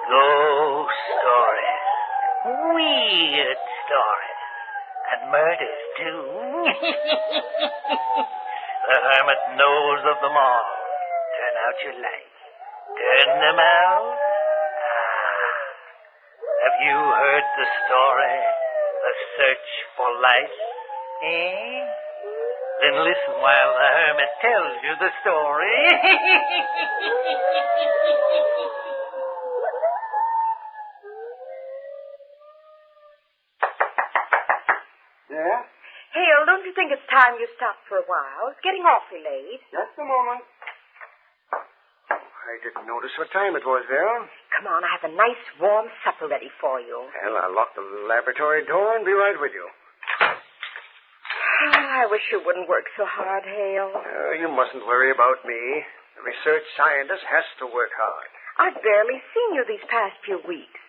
Ghost stories. Weird stories. And murders, too. The hermit knows of them all. Turn out your lights. Turn them out. Have you heard the story? The search for life? Eh? Then listen while the hermit tells you the story. Yeah? Hale, don't you think it's time you stopped for a while? It's getting awfully late. Just a moment. I didn't notice what time it was, Vera. Come on, I have a nice warm supper ready for you. Well, I'll lock the laboratory door and be right with you. I wish you wouldn't work so hard, Hale. You mustn't worry about me. The research scientist has to work hard. I've barely seen you these past few weeks.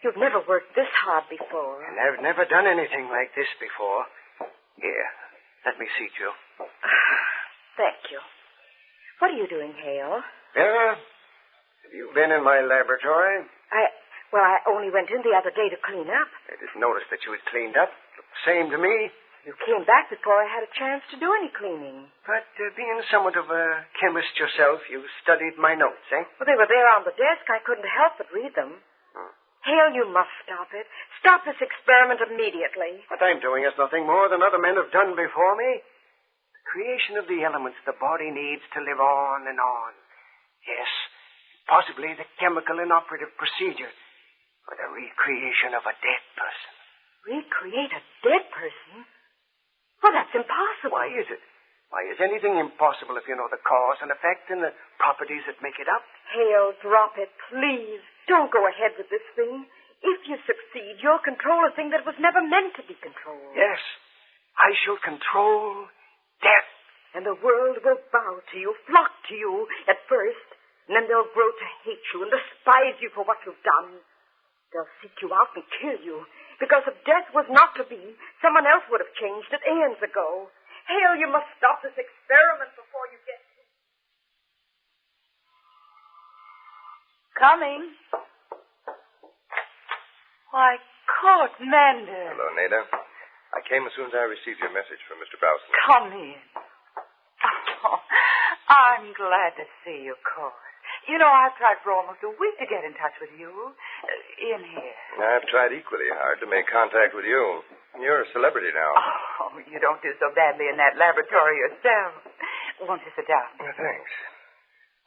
You've never worked this hard before. And I've never done anything like this before. Here, let me seat you. Thank you. What are you doing, Hale? Vera, have you been in my laboratory? I only went in the other day to clean up. I didn't notice that you had cleaned up. Looked the same to me. You came back before I had a chance to do any cleaning. But being somewhat of a chemist yourself, you studied my notes, eh? Well, they were there on the desk. I couldn't help but read them. Hale, you must stop it. Stop this experiment immediately. What I'm doing is nothing more than other men have done before me. The creation of the elements the body needs to live on and on. Yes, possibly the chemical and operative procedure for the recreation of a dead person. Recreate a dead person? Well, that's impossible. Why is it? Why is anything impossible if you know the cause and effect and the properties that make it up? Hale, drop it, please. Don't go ahead with this thing. If you succeed, you'll control a thing that was never meant to be controlled. Yes, I shall control death. And the world will bow to you, flock to you at first, and then they'll grow to hate you and despise you for what you've done. They'll seek you out and kill you. Because if death was not to be, someone else would have changed it aeons ago. Hale, you must stop this experiment before you get... Coming. Why, Court Mander. Hello, Nada. I came as soon as I received your message from Mr. Browson. Come in. Oh, I'm glad to see you, Court. You know, I've tried for almost a week to get in touch with you. In here. I've tried equally hard to make contact with you. You're a celebrity now. Oh, you don't do so badly in that laboratory yourself. Won't you sit down? Thanks.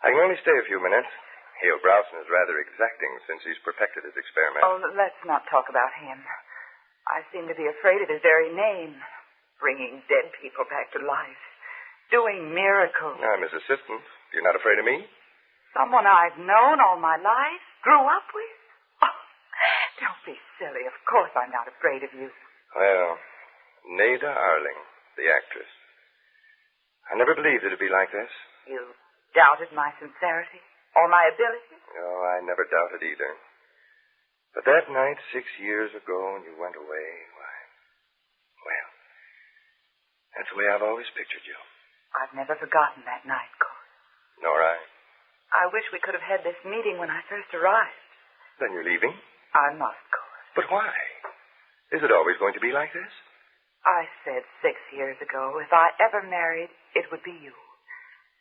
I can only stay a few minutes. Hale Browson is rather exacting since he's perfected his experiment. Oh, let's not talk about him. I seem to be afraid of his very name. Bringing dead people back to life. Doing miracles. I'm his assistant. You're not afraid of me? Someone I've known all my life, grew up with. Oh, don't be silly. Of course I'm not afraid of you. Well, Nada Arling, the actress. I never believed it'd be like this. You doubted my sincerity or my ability? No, I never doubted either. But that night 6 years ago when you went away, why, well, that's the way I've always pictured you. I've never forgotten that night, Court. Nor I. I wish we could have had this meeting when I first arrived. Then you're leaving? I must, Court. But why? Is it always going to be like this? I said 6 years ago, if I ever married, it would be you.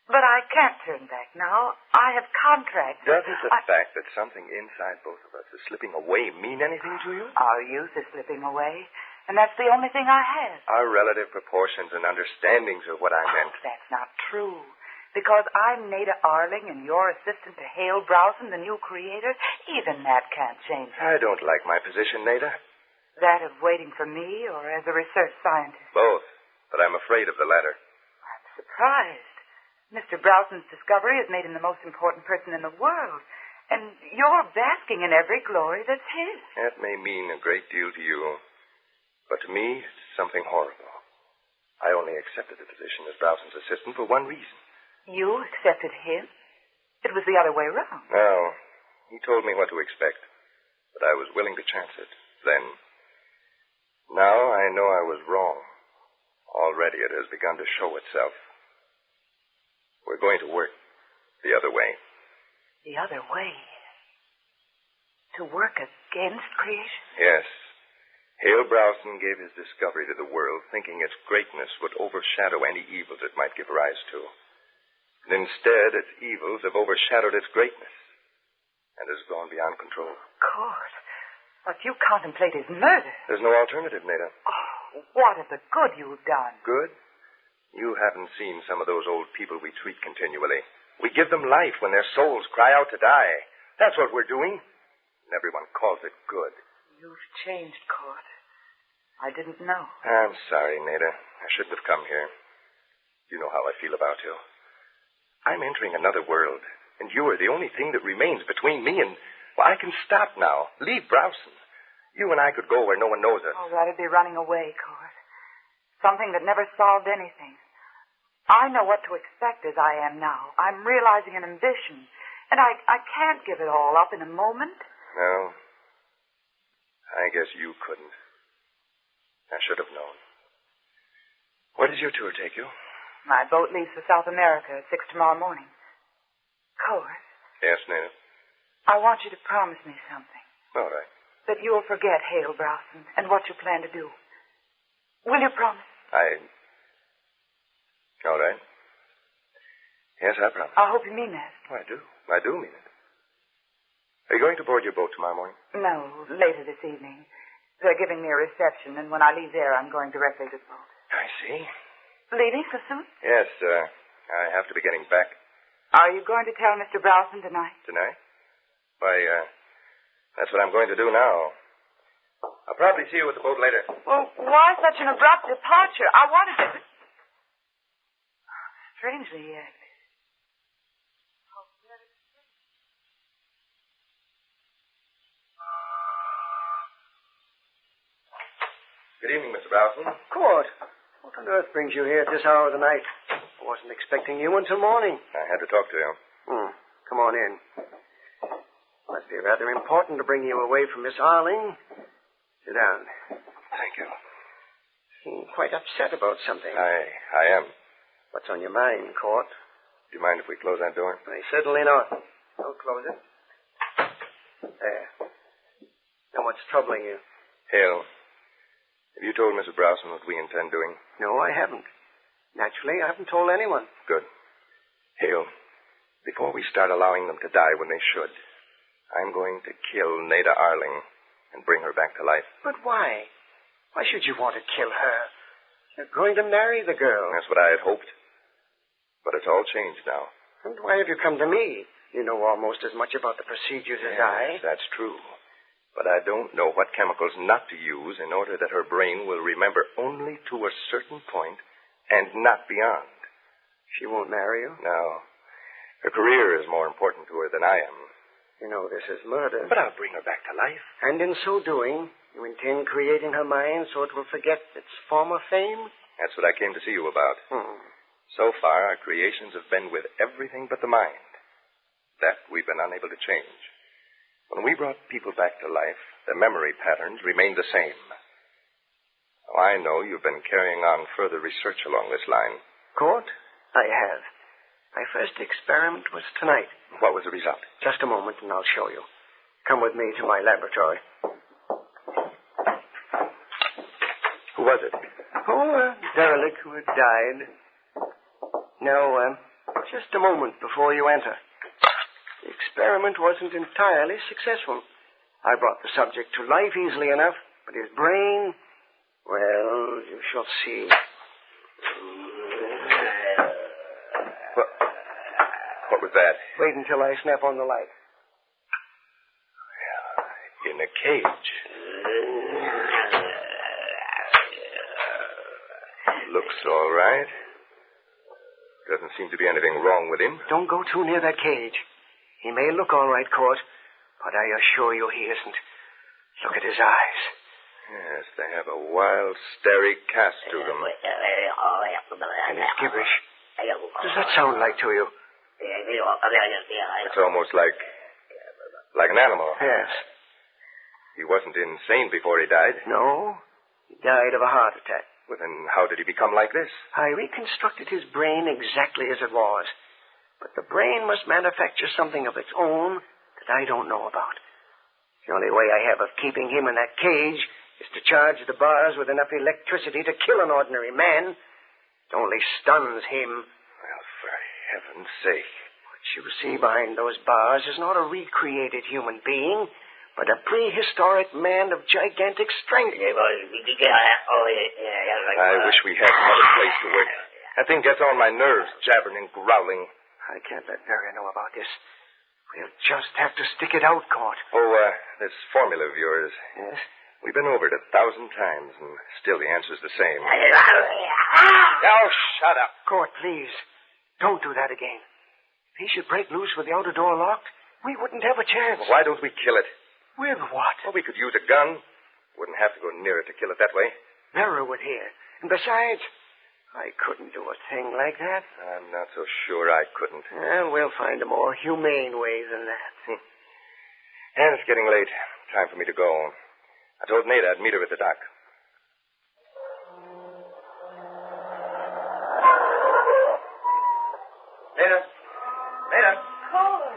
But I can't turn back now. I have contracts. Doesn't the fact that something inside both of us is slipping away mean anything to you? Our youth is slipping away, and that's the only thing I have. Our relative proportions and understandings are what I meant. That's not true. Because I'm Nada Arling and your assistant to Hale Browson, the new creator, even that can't change it. I don't like my position, Nada. That of waiting for me or as a research scientist? Both, but I'm afraid of the latter. I'm surprised. Mr. Browson's discovery has made him the most important person in the world, and you're basking in every glory that's his. That may mean a great deal to you, but to me, it's something horrible. I only accepted the position as Browson's assistant for one reason. You accepted him? It was the other way around. No, he told me what to expect, but I was willing to chance it. Then, now I know I was wrong. Already it has begun to show itself. We're going to work The other way. The other way? To work against creation? Yes. Hale Browson gave his discovery to the world, thinking its greatness would overshadow any evils it might give rise to. And instead, its evils have overshadowed its greatness and has gone beyond control. Court, what you contemplate is murder. There's no alternative, Nada. Oh, what of the good you've done? Good? You haven't seen some of those old people we treat continually. We give them life when their souls cry out to die. That's what we're doing. And everyone calls it good. You've changed, Court. I didn't know. I'm sorry, Nada. I shouldn't have come here. You know how I feel about you. I'm entering another world, and you are the only thing that remains between me and... Well, I can stop now. Leave Browson. You and I could go where no one knows us. Oh, that'd be running away, Court. Something that never solved anything. I know what to expect as I am now. I'm realizing an ambition, and I can't give it all up in a moment. No. I guess you couldn't. I should have known. Where does your tour take you? My boat leaves for South America at 6 tomorrow morning. Court, Yes, Nada. I want you to promise me something. All right. That you'll forget Hale Browson and what you plan to do. Will you promise? All right. Yes, I promise. I hope you mean that. Oh, I do. I do mean it. Are you going to board your boat tomorrow morning? No, later this evening. They're giving me a reception, and when I leave there, I'm going directly to the boat. I see. Leaving so soon? Yes, I have to be getting back Are you going to tell Mr. Browson tonight? tonight. Why, that's what I'm going to do now. I'll probably see you at the boat later. Well, why such an abrupt departure? I wanted to... Strangely, yes. Good evening, Mr. Browson. Court, what on earth brings you here at this hour of the night? I wasn't expecting you until morning. I had to talk to you. Come on in. Must be rather important to bring you away from Miss Arling. Sit down. Thank you. Seem quite upset about something. I am. What's on your mind, Court? Do you mind if we close that door? Certainly not. I'll close it. There. Now, what's troubling you? Hale, have you told Mrs. Browson what we intend doing? No, I haven't. Naturally, I haven't told anyone. Good. Hale, before we start allowing them to die when they should, I'm going to kill Nada Arling and bring her back to life. But why? Why should you want to kill her? You're going to marry the girl. That's what I had hoped. But it's all changed now. And why have you come to me? You know almost as much about the procedures as I. Yes, that's true. But I don't know what chemicals not to use in order that her brain will remember only to a certain point and not beyond. She won't marry you? No. Her career is more important to her than I am. You know, this is murder. But I'll bring her back to life. And in so doing, you intend creating her mind so it will forget its former fame? That's what I came to see you about. So far, our creations have been with everything but the mind. That we've been unable to change. When we brought people back to life, their memory patterns remained the same. Now, I know you've been carrying on further research along this line. Court, I have. My first experiment was tonight. What was the result? Just a moment, and I'll show you. Come with me to my laboratory. Who was it? Oh, a derelict who had died. Now, just a moment before you enter. The experiment wasn't entirely successful. I brought the subject to life easily enough, but his brain, well, you shall see. What was that? Wait until I snap on the light. In a cage. Looks all right. Doesn't seem to be anything wrong with him. Don't go too near that cage. He may look all right, Court, but I assure you he isn't. Look at his eyes. Yes, they have a wild, starry cast to them. And his gibberish. What does that sound like to you? It's almost like an animal. Yes. He wasn't insane before he died. No, he died of a heart attack. Well, then how did he become like this? I reconstructed his brain exactly as it was. But the brain must manufacture something of its own that I don't know about. The only way I have of keeping him in that cage is to charge the bars with enough electricity to kill an ordinary man. It only stuns him. Well, for heaven's sake. What you see behind those bars is not a recreated human being, but a prehistoric man of gigantic strength. I wish we had some other place to work. That thing gets on my nerves, jabbering and growling. I can't let Vera know about this. We'll just have to stick it out, Court. Oh, this formula of yours. Yes? We've been over it 1,000 times, and still the answer's the same. Oh, shut up. Court, please. Don't do that again. If he should break loose with the outer door locked, we wouldn't have a chance. Well, why don't we kill it? With what? Well, we could use a gun. Wouldn't have to go near it to kill it that way. Vera would hear. And besides, I couldn't do a thing like that. I'm not so sure I couldn't. Well, we'll find a more humane way than that. And it's getting late. Time for me to go. I told Nada I'd meet her at the dock. Nada. Nada. Cole,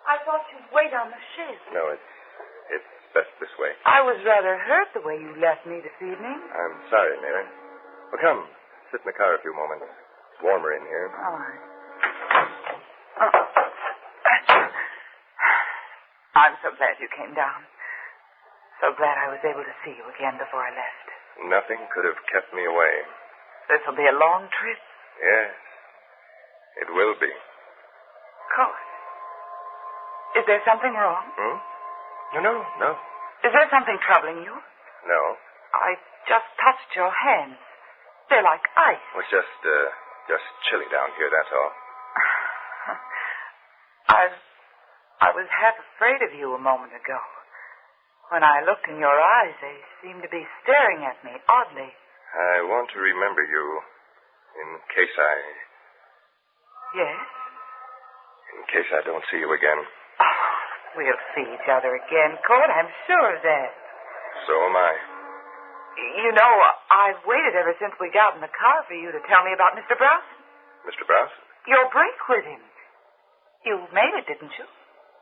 I thought you'd wait on the ship. No, it's best this way. I was rather hurt the way you left me this evening. I'm sorry, Nada. Well, come. Sit in the car a few moments. It's warmer in here. All right. I'm so glad you came down. So glad I was able to see you again before I left. Nothing could have kept me away. This'll be a long trip. Yes, it will be. Cole, is there something wrong? No. Is there something troubling you? No. I just touched your hands. They're like ice. It was just chilly down here, that's all. I was half afraid of you a moment ago. When I looked in your eyes, they seemed to be staring at me oddly. I want to remember you in case I... Yes? In case I don't see you again. Oh, we'll see each other again, Court. I'm sure of that. So am I. You know, I've waited ever since we got in the car for you to tell me about Mr. Browson. Mr. Browson? Your break with him. You made it, didn't you?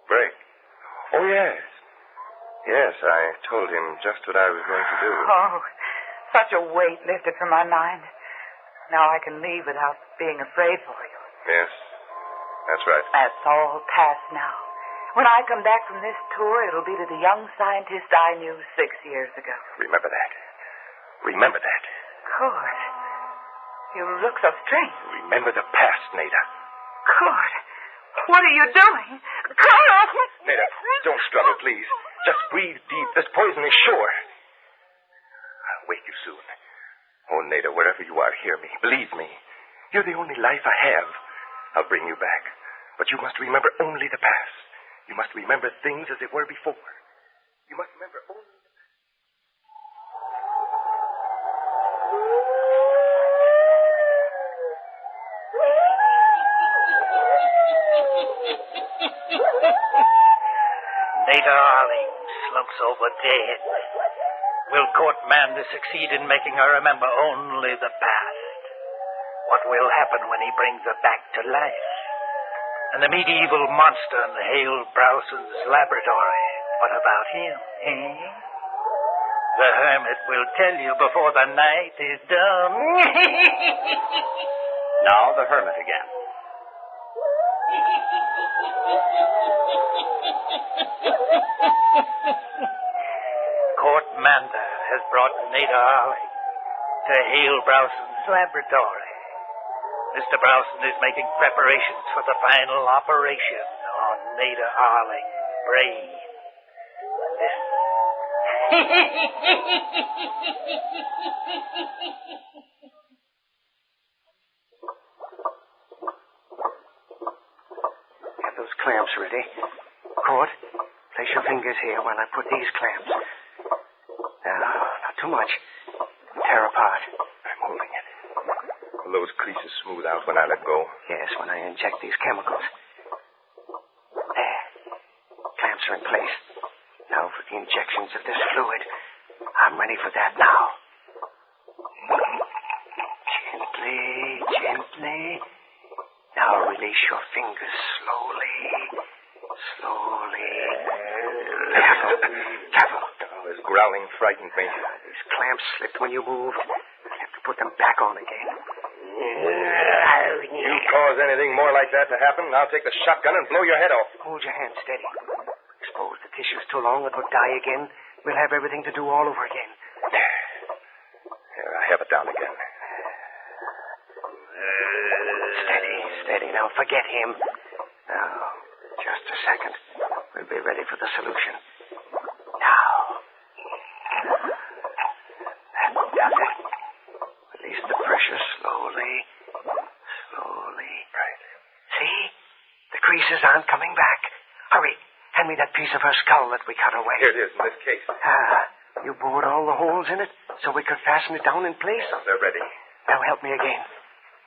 Break? Oh, yes. Yes, I told him just what I was going to do. Oh, such a weight lifted from my mind. Now I can leave without being afraid for you. Yes, that's right. That's all past now. When I come back from this tour, it'll be to the young scientist I knew 6 years ago. Remember that. Remember that. Court, you look so strange. Remember the past, Nada. Court, what are you doing? Court! Nada, don't struggle, please. Just breathe deep. This poison is sure. I'll wake you soon. Oh, Nada, wherever you are, hear me. Believe me. You're the only life I have. I'll bring you back. But you must remember only the past. You must remember things as they were before. You must remember only... Nada Arling slumps over dead. Will Court Mander succeed in making her remember only the past? What will happen when he brings her back to life? And the medieval monster in Hale Browson's laboratory, what about him, eh? The Hermit will tell you before the night is done. Now the Hermit again. Court Mander has brought Nada Arling to Hale Browson's laboratory. Mr. Browson is making preparations for the final operation on Nada Arling's brain. Have those clamps ready. Court, place your fingers here while I put these clamps. Now, not too much. Tear apart. I'm holding it. Will those creases smooth out when I let go? Yes, when I inject these chemicals. There. Clamps are in place. Now for the injections of this fluid. I'm ready for that now. Gently, gently. Now release your fingers slowly. Slowly. Careful. Oh, his growling frightened me. These clamps slipped when you move. I have to put them back on again. You cause anything more like that to happen, and I'll take the shotgun and blow your head off. Hold your hand steady. Expose the tissues too long, it will die again. We'll have everything to do all over again. Here, I have it down again. Steady. Now forget him. Now, just a second. We'll be ready for the solution. Now. That does it. Release the pressure slowly. Slowly. Right. See? The creases aren't coming back. Hurry. Hand me that piece of her skull that we cut away. Here it is in this case. You bored all the holes in it so we could fasten it down in place? They're ready. Now help me again.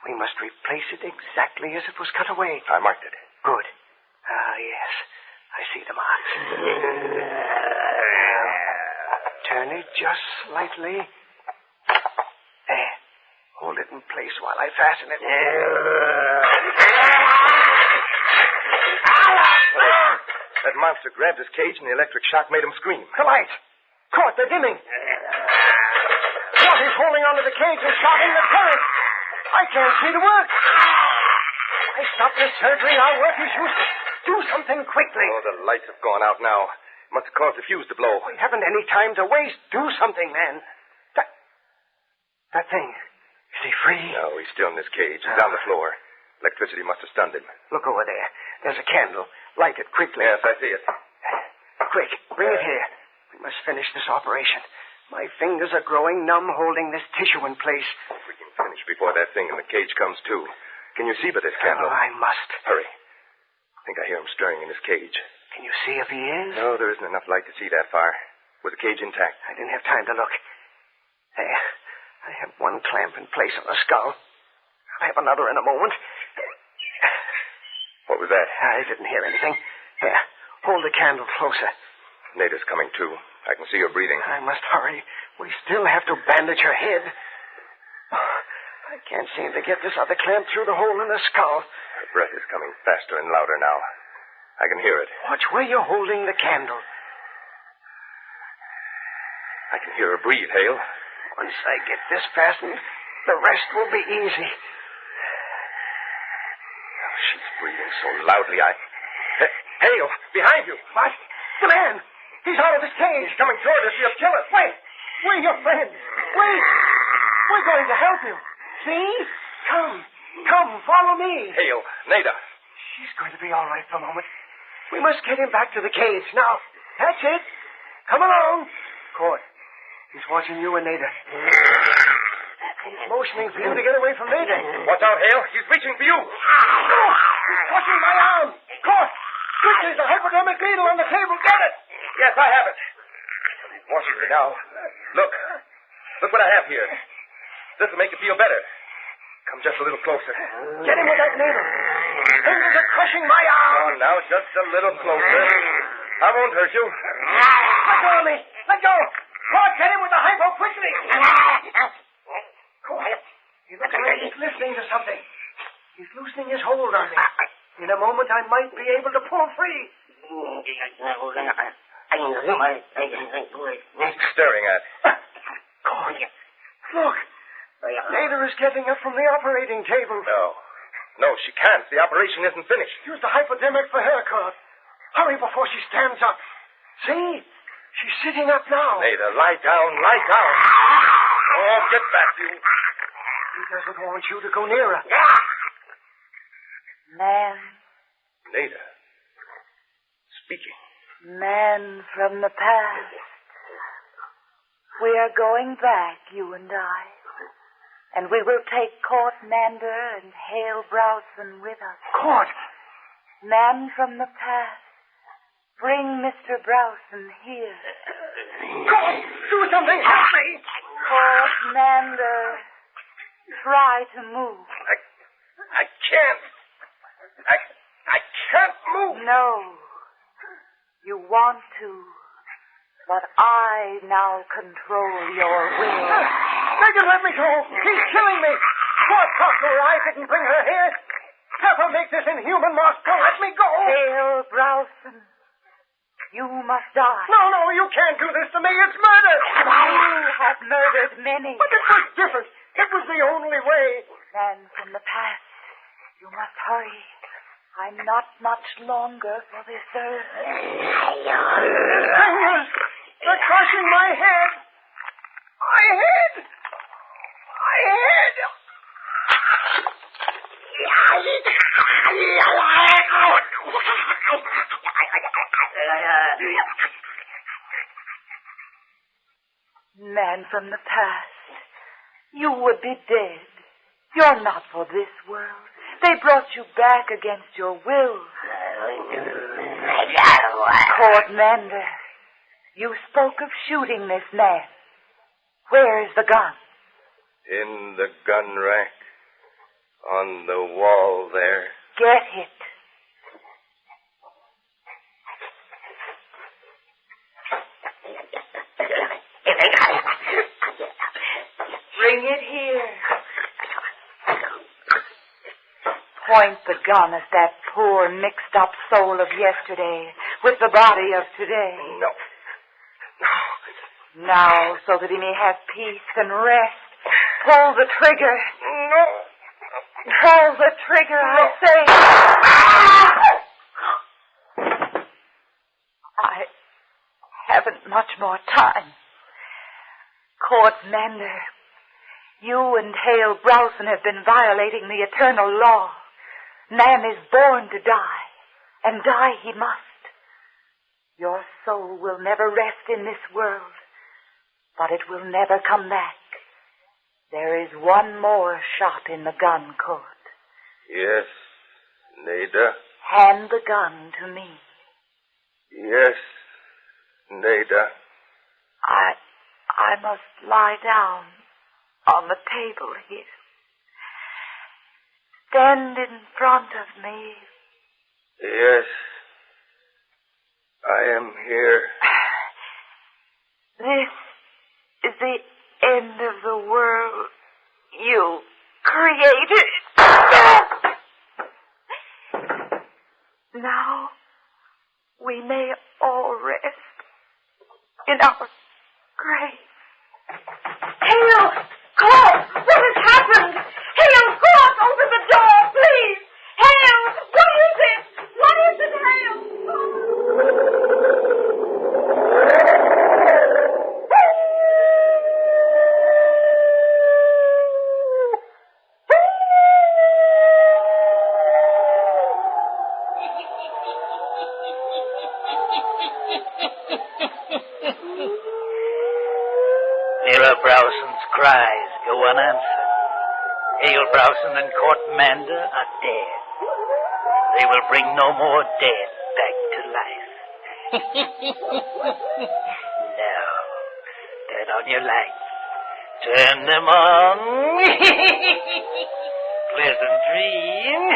We must replace it exactly as it was cut away. I marked it. Good. Yes. I see the marks. Turn it just slightly. There. Hold it in place while I fasten it. That monster grabbed his cage, and the electric shock made him scream. The lights. Caught. They're dimming. What is holding onto the cage and stopping the current? I can't see the work. I stopped this surgery. Our work is useless. Do something quickly. Oh, the lights have gone out now. Must have caused the fuse to blow. We haven't any time to waste. Do something, man. That thing. Is he free? No, he's still in his cage. He's on the floor. Electricity must have stunned him. Look over there. There's a candle. Light it quickly. Yes, I see it. Quick, bring it here. We must finish this operation. My fingers are growing numb holding this tissue in place. If we can finish before that thing in the cage comes to. Can you see by this candle? Oh, I must. Hurry. I think I hear him stirring in his cage. Can you see if he is? No, there isn't enough light to see that far. Was the cage intact? I didn't have time to look. There. I have one clamp in place on the skull. I'll have another in a moment. What was that? I didn't hear anything. Here, hold the candle closer. Nada's coming too. I can see her breathing. I must hurry. We still have to bandage her head. Oh, I can't seem to get this other clamp through the hole in the skull. Her breath is coming faster and louder now. I can hear it. Watch where you're holding the candle. I can hear her breathe, Hale. Once I get this fastened, the rest will be easy. Oh, she's breathing so loudly, Hale, behind you. What? The man! He's out of his cage. He's coming toward us. He'll kill us. Wait! We're your friends. Wait! We're going to help you. See? Come, follow me. Hale, Nada. She's going to be all right for a moment. We must get him back to the cage. Now, that's it. Come along. Court. He's watching you and Nada. He's motioning for you to get away from Nada. Watch out, Hale. He's reaching for you. Oh, he's touching my arm. Court. Quick, there's a hypodermic needle on the table. Get it. Yes, I have it. He's watching me now. Look what I have here. This will make you feel better. Come just a little closer. Get him with that needle. Fingers are crushing my arm. Oh, now, just a little closer. I won't hurt you. Let go of me. Let go. Court, get him with the hypo quickly. Quiet. He looks like he's listening to something. He's loosening his hold on me. In a moment, I might be able to pull free. Staring at. Court. Look. Nada is getting up from the operating table. No, she can't. The operation isn't finished. Use the hypodermic for her, Court. Hurry before she stands up. See? She's sitting up now. Nada, lie down, lie down. Oh, get back, you. He doesn't want you to go near her. Man. Nada. Speaking. Man from the past. We are going back, you and I. And we will take Court Mander and Hale Browson with us. Court! Man from the past. Bring Mr. Browson here. Court! Do something! Help me! Court Mander. Try to move. I can't. I can't move. No. You want to. But I now control your will. They can let me go. He's killing me. Court, talk to her. I didn't bring her here. Never make this inhuman, Moscow. Let me go. Hale Browson, you must die. No, no, you can't do this to me. It's murder. You have murdered many. But it was different. It was the only way. Man from the past, you must hurry. I'm not much longer for this earth. His fingers, they're crushing my head. My head. My head. Man from the past, you would be dead. You're not for this world. They brought you back against your will. Court Mander, you spoke of shooting this man. Where is the gun? In the gun rack. On the wall there. Get it. Bring it here. Point the gun at that poor, mixed-up soul of yesterday with the body of today. No. Now, so that he may have peace and rest, pull the trigger. No. Pull the trigger, I say. I haven't much more time. Court Mander, you and Hale Browson have been violating the eternal law. Man is born to die, and die he must. Your soul will never rest in this world, but it will never come back. There is one more shot in the gun, Court. Yes, Nada. Hand the gun to me. Yes, Nada. I must lie down on the table here. Stand in front of me. Yes, I am here. This is the end of the world you created. Now we may all rest in our grave. Hale! Court! What has happened? Hale! Court! Open the door, please! Hale! What is it? What is it, Hale? Hale Browson's cries go unanswered. Hale Browson and Court Mander are dead. They will bring no more dead back to life. Now, turn on your lights. Turn them on. Pleasant dreams.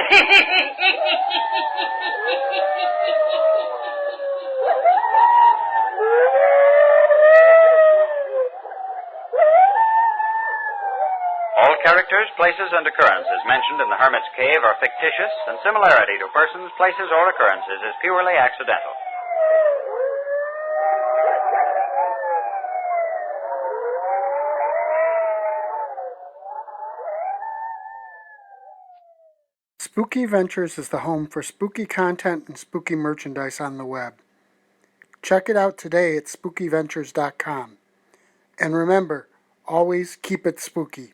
All characters, places, and occurrences mentioned in the Hermit's Cave are fictitious, and similarity to persons, places, or occurrences is purely accidental. Spooky Ventures is the home for spooky content and spooky merchandise on the web. Check it out today at spookyventures.com. And remember, always keep it spooky.